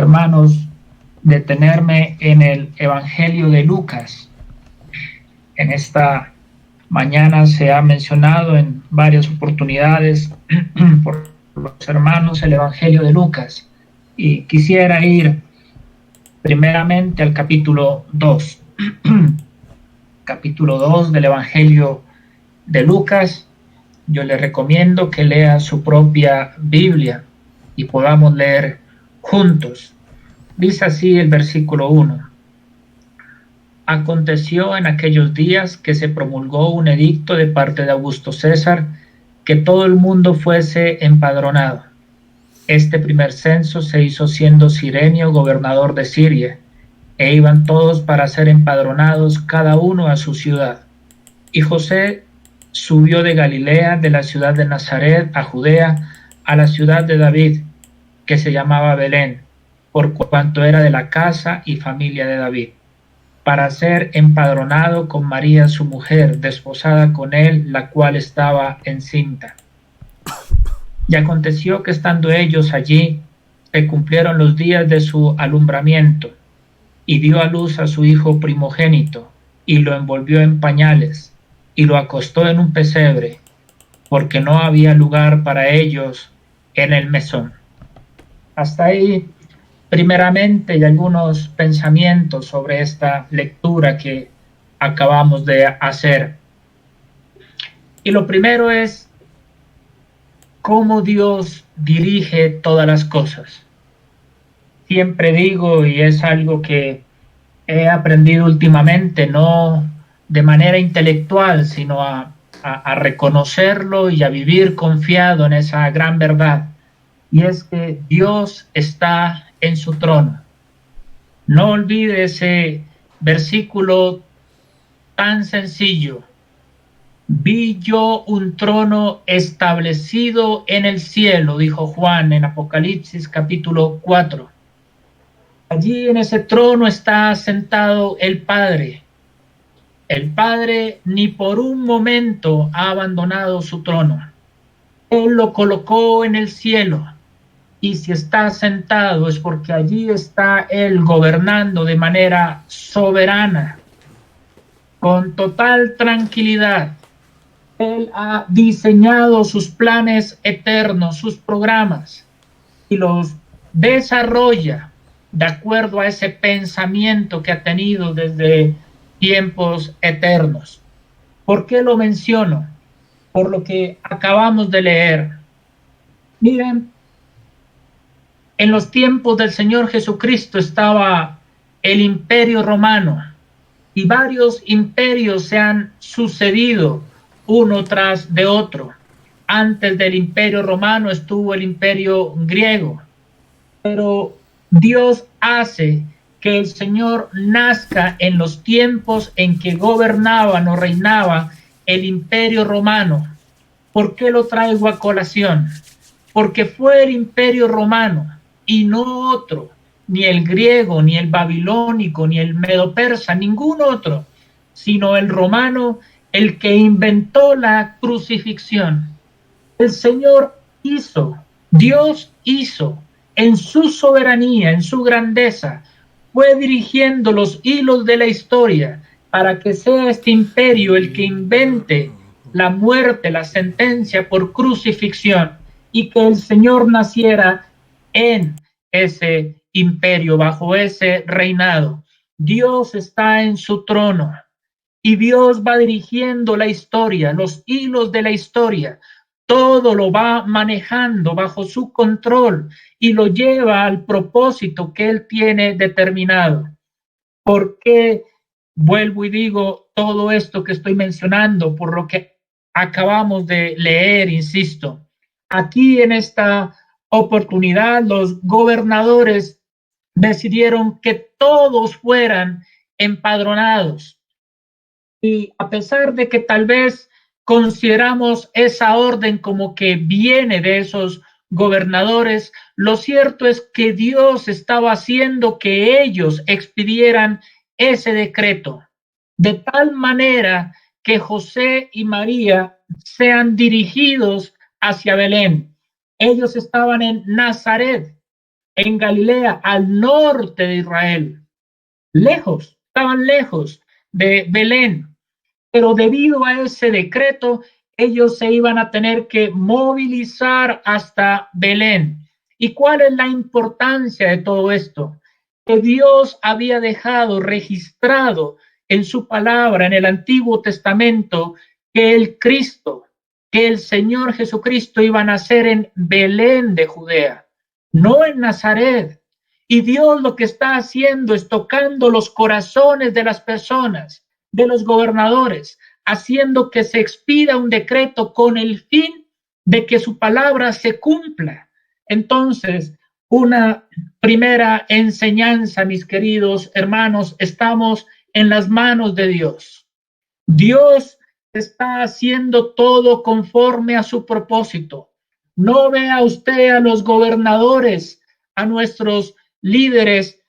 hermanos, detenerme en el Evangelio de Lucas. En esta mañana se ha mencionado en varias oportunidades por los hermanos el Evangelio de Lucas, y quisiera ir primeramente al capítulo 2. Capítulo 2 del Evangelio de Lucas. Yo le recomiendo que lea su propia Biblia y podamos leer juntos. Dice así el versículo 1. Aconteció en aquellos días que se promulgó un edicto de parte de Augusto César que todo el mundo fuese empadronado. Este primer censo se hizo siendo Cirenio gobernador de Siria, e iban todos para ser empadronados, cada uno a su ciudad. Y José subió de Galilea, de la ciudad de Nazaret a Judea, a la ciudad de David, que se llamaba Belén, por cuanto era de la casa y familia de David, para ser empadronado con María su mujer, desposada con él, la cual estaba encinta. Y aconteció que estando ellos allí, se cumplieron los días de su alumbramiento, y dio a luz a su hijo primogénito, y lo envolvió en pañales, y lo acostó en un pesebre, porque no había lugar para ellos en el mesón. Hasta ahí, primeramente, hay algunos pensamientos sobre esta lectura que acabamos de hacer. Y lo primero es cómo Dios dirige todas las cosas. Siempre digo, y es algo que he aprendido últimamente, no de manera intelectual, sino a reconocerlo y a vivir confiado en esa gran verdad, y es que Dios está en su trono. No olvide ese versículo tan sencillo: vi yo un trono establecido en el cielo, dijo Juan en Apocalipsis capítulo 4. Allí en ese trono está sentado el Padre. El Padre ni por un momento ha abandonado su trono. Él lo colocó en el cielo, y si está sentado es porque allí está Él gobernando de manera soberana, con total tranquilidad. Él ha diseñado sus planes eternos, sus programas, y los desarrolla de acuerdo a ese pensamiento que ha tenido desde tiempos eternos. ¿Por qué lo menciono? Por lo que acabamos de leer. Miren, en los tiempos del Señor Jesucristo estaba el Imperio Romano, y varios imperios se han sucedido uno tras de otro. Antes del Imperio Romano estuvo el Imperio Griego, pero Dios hace que el Señor nazca en los tiempos en que gobernaban o reinaba el Imperio Romano. ¿Por qué lo traigo a colación? Porque fue el Imperio Romano y no otro, ni el griego, ni el babilónico, ni el medo-persa, ningún otro, sino el romano, el que inventó la crucifixión. El Señor hizo, Dios hizo, en su soberanía, en su grandeza, fue dirigiendo los hilos de la historia para que sea este imperio el que invente la muerte, la sentencia por crucifixión, y que el Señor naciera en ese imperio, bajo ese reinado. Dios está en su trono y Dios va dirigiendo la historia, los hilos de la historia. Todo lo va manejando bajo su control y lo lleva al propósito que Él tiene determinado. ¿Por qué vuelvo y digo todo esto que estoy mencionando? Por lo que acabamos de leer, insisto. Aquí en esta oportunidad los gobernadores decidieron que todos fueran empadronados. Y a pesar de que tal vez consideramos esa orden como que viene de esos gobernadores, lo cierto es que Dios estaba haciendo que ellos expidieran ese decreto, de tal manera que José y María sean dirigidos hacia Belén. Ellos estaban en Nazaret, en Galilea, al norte de Israel, lejos, estaban lejos de Belén, pero debido a ese decreto, ellos se iban a tener que movilizar hasta Belén. ¿Y cuál es la importancia de todo esto? Que Dios había dejado registrado en su palabra, en el Antiguo Testamento, que el Cristo, que el Señor Jesucristo iba a nacer en Belén de Judea, no en Nazaret. Y Dios lo que está haciendo es tocando los corazones de las personas, de los gobernadores, haciendo que se expida un decreto con el fin de que su palabra se cumpla. Entonces, una primera enseñanza, mis queridos hermanos, estamos en las manos de Dios. Dios está haciendo todo conforme a su propósito. No vea usted a los gobernadores, a nuestros líderes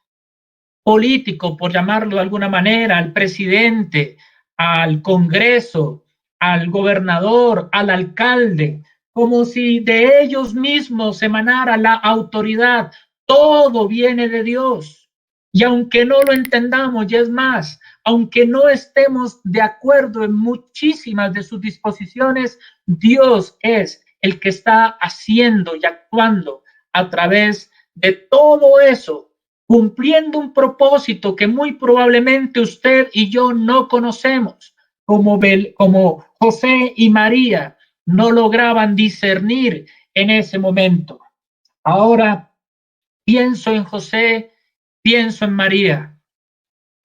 políticos, por llamarlo de alguna manera, al presidente, al Congreso, al gobernador, al alcalde, como si de ellos mismos emanara la autoridad. Todo viene de Dios. Y aunque no lo entendamos, y es más, aunque no estemos de acuerdo en muchísimas de sus disposiciones, Dios es el que está haciendo y actuando a través de todo eso, cumpliendo un propósito que muy probablemente usted y yo no conocemos, como José y María no lograban discernir en ese momento. Ahora pienso en José, pienso en María.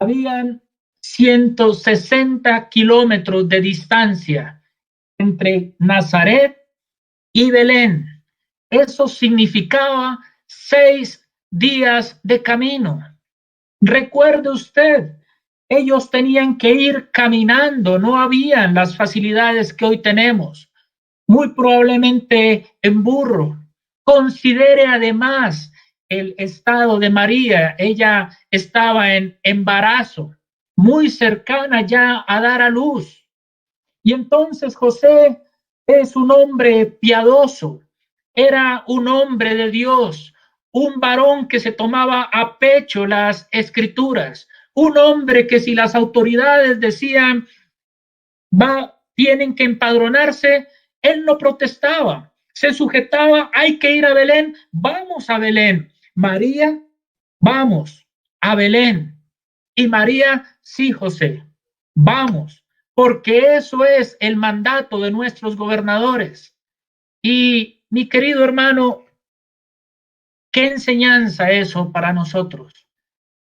Habían 160 kilómetros de distancia entre Nazaret y Belén. Eso significaba 6 días de camino. Recuerde usted, ellos tenían que ir caminando, no habían las facilidades que hoy tenemos, muy probablemente en burro. Considere además el estado de María, ella estaba en embarazo, muy cercana ya a dar a luz. Y entonces José es un hombre piadoso, era un hombre de Dios, un varón que se tomaba a pecho las escrituras, un hombre que si las autoridades decían tienen que empadronarse, él no protestaba, se sujetaba, hay que ir a Belén, vamos a Belén. María, vamos a Belén. Y María, sí, José, vamos, porque eso es el mandato de nuestros gobernadores. Y mi querido hermano, qué enseñanza eso para nosotros,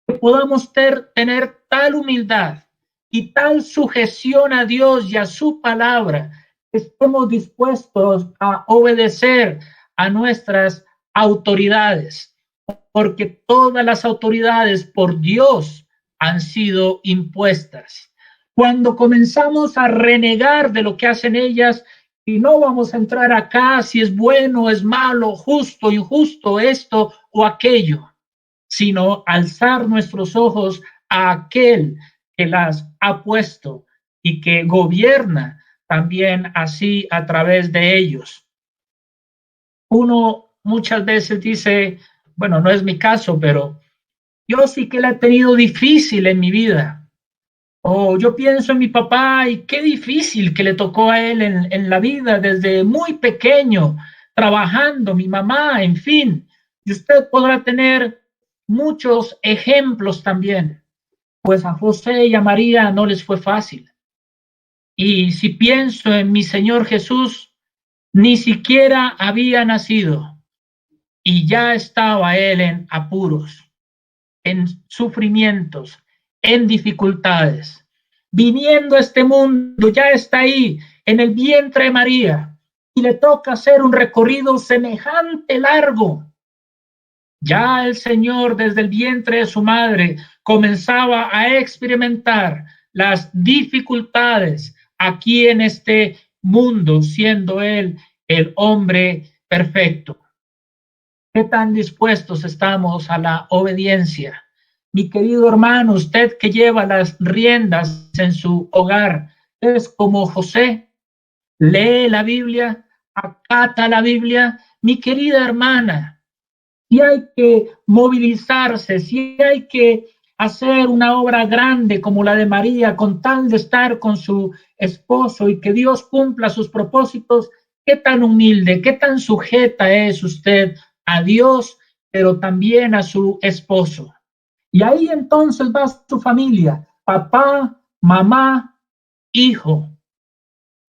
que podamos tener tal humildad y tal sujeción a Dios y a su palabra, que estemos dispuestos a obedecer a nuestras autoridades, porque todas las autoridades por Dios han sido impuestas. Cuando comenzamos a renegar de lo que hacen ellas, y no vamos a entrar acá si es bueno, es malo, justo, injusto, esto o aquello, sino alzar nuestros ojos a aquel que las ha puesto y que gobierna también así a través de ellos. Uno muchas veces dice, bueno, no es mi caso, pero yo sí que la he tenido difícil en mi vida. O yo pienso en mi papá y qué difícil que le tocó a él en la vida desde muy pequeño, trabajando, mi mamá, en fin. Y usted podrá tener muchos ejemplos también. Pues a José y a María no les fue fácil. Y si pienso en mi Señor Jesús, ni siquiera había nacido y ya estaba él en apuros, en sufrimientos, en dificultades. Viniendo a este mundo, ya está ahí, en el vientre de María, y le toca hacer un recorrido semejante largo. Ya el Señor desde el vientre de su madre comenzaba a experimentar las dificultades aquí en este mundo, siendo Él el hombre perfecto. ¿Qué tan dispuestos estamos a la obediencia? Mi querido hermano, usted que lleva las riendas en su hogar, es como José, lee la Biblia, acata la Biblia. Mi querida hermana, si hay que movilizarse, si hay que hacer una obra grande como la de María, con tal de estar con su esposo y que Dios cumpla sus propósitos, qué tan humilde, qué tan sujeta es usted a Dios, pero también a su esposo. Y ahí entonces va su familia, papá, mamá, hijo.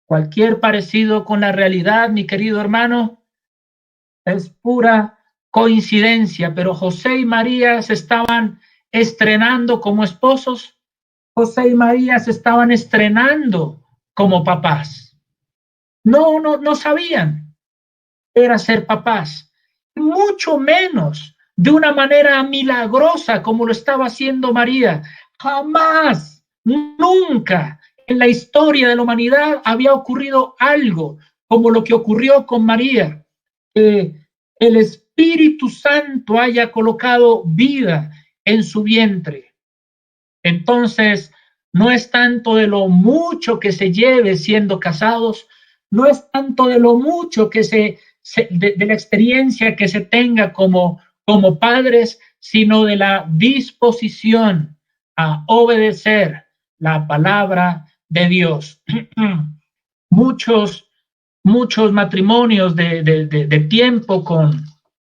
Cualquier parecido con la realidad, mi querido hermano, es pura coincidencia, pero José y María se estaban estrenando como esposos, José y María se estaban estrenando como papás. No sabían era ser papás, mucho menos de una manera milagrosa como lo estaba haciendo María. Jamás, nunca en la historia de la humanidad había ocurrido algo como lo que ocurrió con María. El Espíritu Santo haya colocado vida en su vientre. Entonces, no es tanto de lo mucho que se lleve siendo casados, no es tanto de lo mucho que de la experiencia que se tenga como padres, sino de la disposición a obedecer la palabra de Dios. muchos, muchos matrimonios de tiempo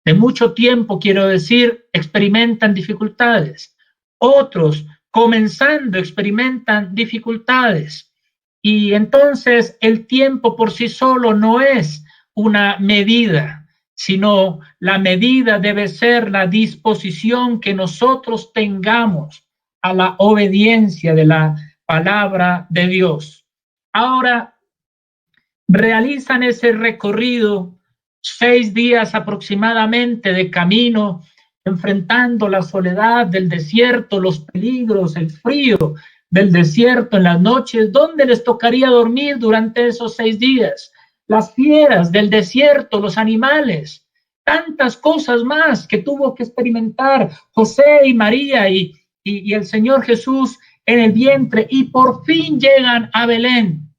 de mucho tiempo, quiero decir, experimentan dificultades. Otros, comenzando, experimentan dificultades. Y entonces el tiempo por sí solo no es una medida, sino la medida debe ser la disposición que nosotros tengamos a la obediencia de la palabra de Dios. Ahora, realizan ese recorrido 6 días aproximadamente de camino, enfrentando la soledad del desierto, los peligros, el frío del desierto en las noches, donde les tocaría dormir durante esos 6 días, las fieras del desierto, los animales, tantas cosas más que tuvo que experimentar José y María y el Señor Jesús en el vientre, y por fin llegan a Belén.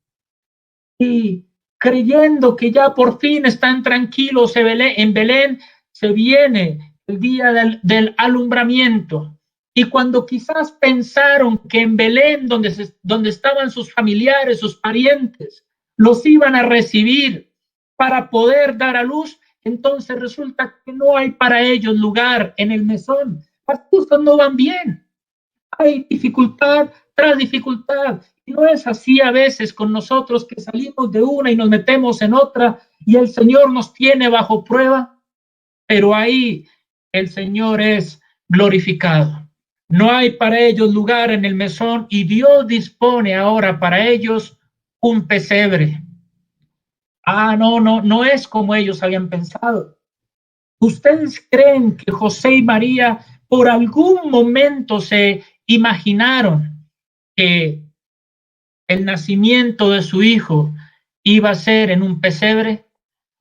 Y creyendo que ya por fin están tranquilos en Belén, se viene el día del alumbramiento. Y cuando quizás pensaron que en Belén, donde estaban sus familiares, sus parientes, los iban a recibir para poder dar a luz, entonces resulta que no hay para ellos lugar en el mesón. Las cosas no van bien. Hay dificultad tras dificultad. Y no es así a veces con nosotros, que salimos de una y nos metemos en otra y el Señor nos tiene bajo prueba, pero ahí el Señor es glorificado. No hay para ellos lugar en el mesón y Dios dispone ahora para ellos un pesebre. No es como ellos habían pensado. ¿Ustedes creen que José y María por algún momento se imaginaron que el nacimiento de su hijo iba a ser en un pesebre?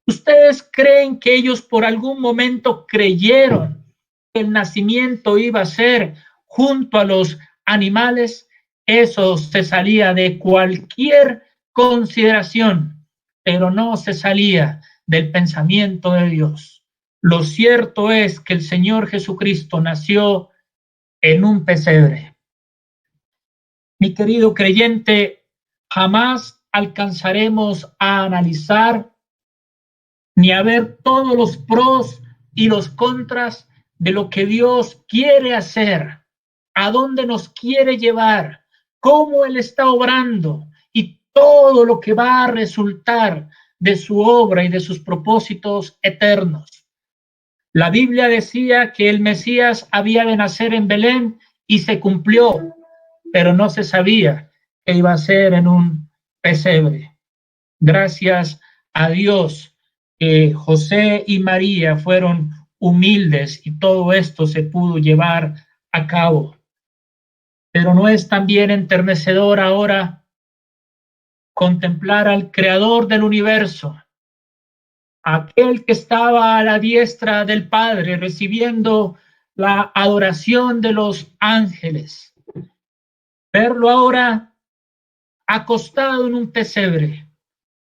¿Ustedes creen que ellos por algún momento creyeron que el nacimiento iba a ser junto a los animales? Eso se salía de cualquier consideración, pero no se salía del pensamiento de Dios. Lo cierto es que el Señor Jesucristo nació en un pesebre. Mi querido creyente, jamás alcanzaremos a analizar ni a ver todos los pros y los contras de lo que Dios quiere hacer, a dónde nos quiere llevar, cómo Él está obrando y todo lo que va a resultar de su obra y de sus propósitos eternos. La Biblia decía que el Mesías había de nacer en Belén y se cumplió, pero no se sabía que iba a ser en un pesebre. Gracias a Dios que José y María fueron humildes y todo esto se pudo llevar a cabo. Pero no es también enternecedor ahora contemplar al creador del universo, aquel que estaba a la diestra del Padre recibiendo la adoración de los ángeles, verlo ahora acostado en un pesebre,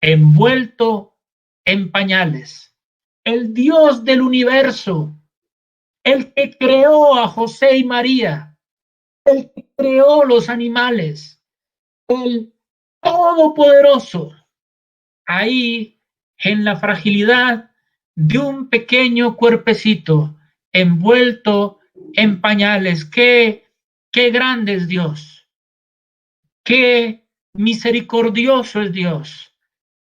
envuelto en pañales. El Dios del universo el que creó a José y María, el que creó los animales, el todopoderoso, ahí en la fragilidad de un pequeño cuerpecito envuelto en pañales. Qué grande es Dios, qué misericordioso es Dios,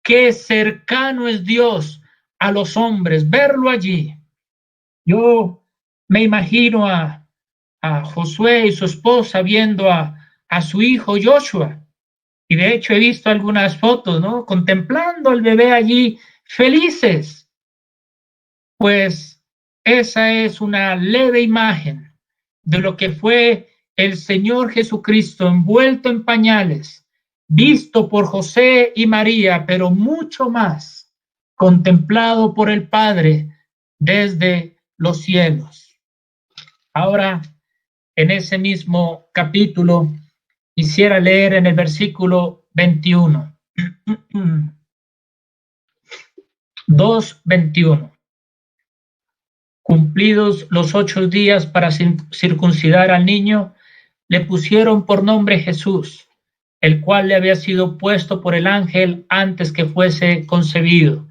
qué cercano es Dios a los hombres, verlo allí. Yo me imagino a Josué y su esposa viendo a su hijo Joshua, y de hecho he visto algunas fotos, ¿no? Contemplando al bebé allí, felices. Pues esa es una leve imagen de lo que fue el Señor Jesucristo envuelto en pañales, visto por José y María, pero mucho más contemplado por el Padre desde los cielos. Ahora, en ese mismo capítulo, quisiera leer en el versículo 21. 2:21. Cumplidos los 8 días para circuncidar al niño, le pusieron por nombre Jesús, el cual le había sido puesto por el ángel antes que fuese concebido.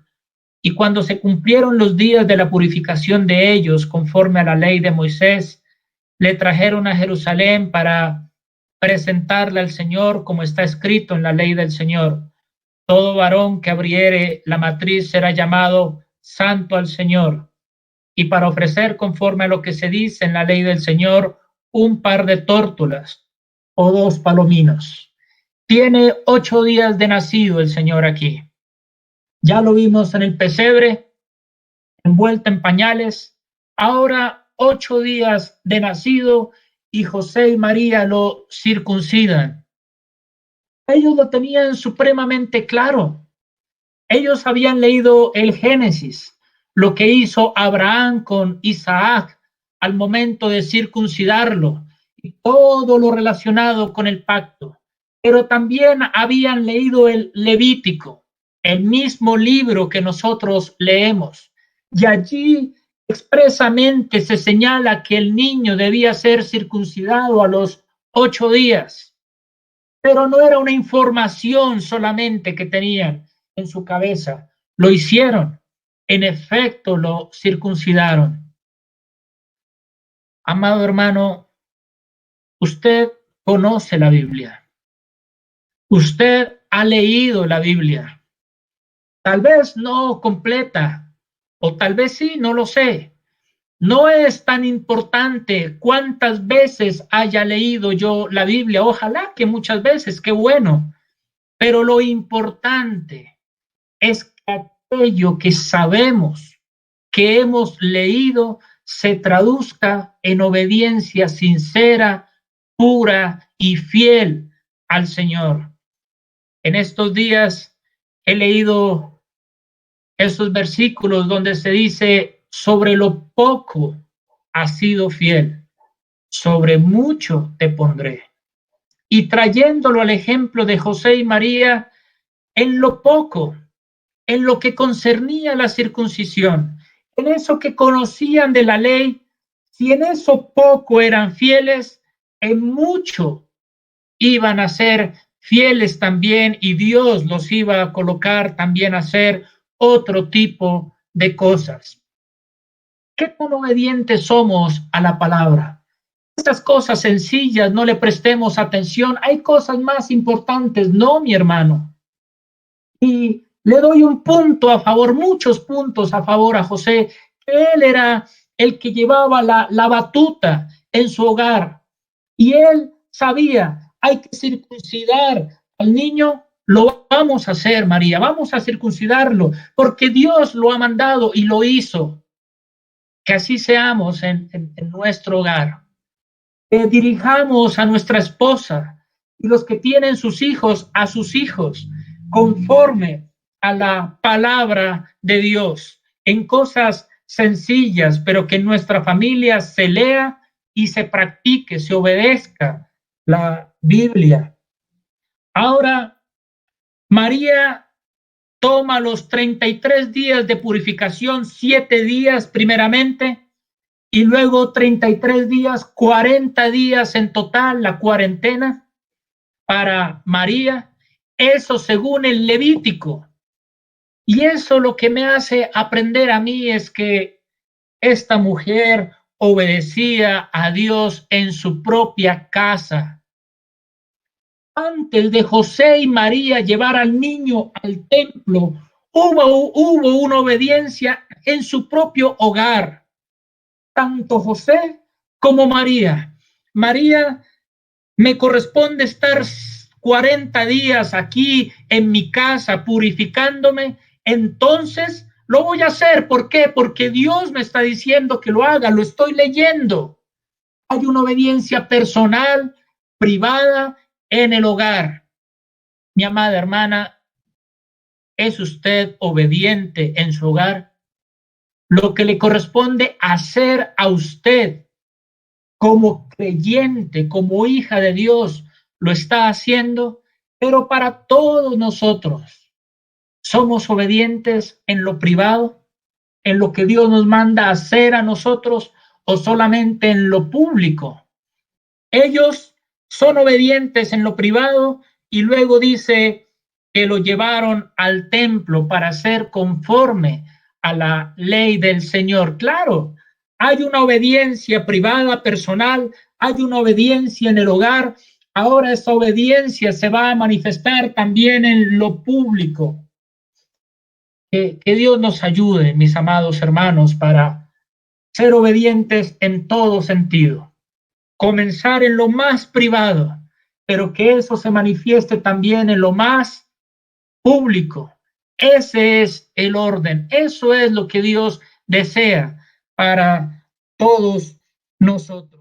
Y cuando se cumplieron los días de la purificación de ellos, conforme a la ley de Moisés, le trajeron a Jerusalén para presentarle al Señor, como está escrito en la ley del Señor. Todo varón que abriere la matriz será llamado santo al Señor, y para ofrecer, conforme a lo que se dice en la ley del Señor, un par de tórtolas o 2 palominos. Tiene 8 días de nacido el Señor aquí. Ya lo vimos en el pesebre, envuelto en pañales. Ahora 8 días de nacido y José y María lo circuncidan. Ellos lo tenían supremamente claro. Ellos habían leído el Génesis, lo que hizo Abraham con Isaac al momento de circuncidarlo y todo lo relacionado con el pacto. Pero también habían leído el Levítico, el mismo libro que nosotros leemos. Y allí expresamente se señala que el niño debía ser circuncidado a los 8 días. Pero no era una información solamente que tenían en su cabeza. Lo hicieron. En efecto, lo circuncidaron. Amado hermano, usted conoce la Biblia. Usted ha leído la Biblia. Tal vez no completa, o tal vez sí, no lo sé. No es tan importante cuántas veces haya leído yo la Biblia. Ojalá que muchas veces, qué bueno. Pero lo importante es que aquello que sabemos, que hemos leído, se traduzca en obediencia sincera, pura y fiel al Señor. En estos días he leído esos versículos donde se dice, sobre lo poco has sido fiel, sobre mucho te pondré. Y trayéndolo al ejemplo de José y María, en lo poco, en lo que concernía a la circuncisión, en eso que conocían de la ley, si en eso poco eran fieles, en mucho iban a ser fieles también y Dios los iba a colocar también a hacer otro tipo de cosas. ¿Qué tan obedientes somos a la palabra? Estas cosas sencillas no le prestemos atención. Hay cosas más importantes, no, mi hermano. Y le doy un punto a favor, muchos puntos a favor a José, que él era el que llevaba la batuta en su hogar. Y él sabía, hay que circuncidar al niño, lo vamos a hacer, María, vamos a circuncidarlo, porque Dios lo ha mandado y lo hizo. Que así seamos en nuestro hogar. Que dirijamos a nuestra esposa y los que tienen sus hijos a sus hijos, conforme a la palabra de Dios, en cosas sencillas, pero que en nuestra familia se lea y se practique, se obedezca la Biblia. Ahora, María toma los 33 días de purificación, 7 días primeramente, y luego 33 días, 40 días en total, la cuarentena para María, eso según el Levítico. Y eso lo que me hace aprender a mí es que esta mujer obedecía a Dios en su propia casa. Antes de José y María llevar al niño al templo, hubo una obediencia en su propio hogar. Tanto José como María. María, me corresponde estar 40 días aquí en mi casa purificándome, entonces lo voy a hacer. ¿Por qué? Porque Dios me está diciendo que lo haga, lo estoy leyendo. Hay una obediencia personal, privada, en el hogar. Mi amada hermana, ¿es usted obediente en su hogar? Lo que le corresponde hacer a usted como creyente, como hija de Dios, lo está haciendo, pero para todos nosotros, ¿somos obedientes en lo privado, en lo que Dios nos manda a hacer a nosotros o solamente en lo público? Ellos son obedientes en lo privado y luego dice que lo llevaron al templo para ser conforme a la ley del Señor. Claro, hay una obediencia privada, personal, hay una obediencia en el hogar. Ahora esa obediencia se va a manifestar también en lo público. Que Dios nos ayude, mis amados hermanos, para ser obedientes en todo sentido. Comenzar en lo más privado, pero que eso se manifieste también en lo más público. Ese es el orden, eso es lo que Dios desea para todos nosotros.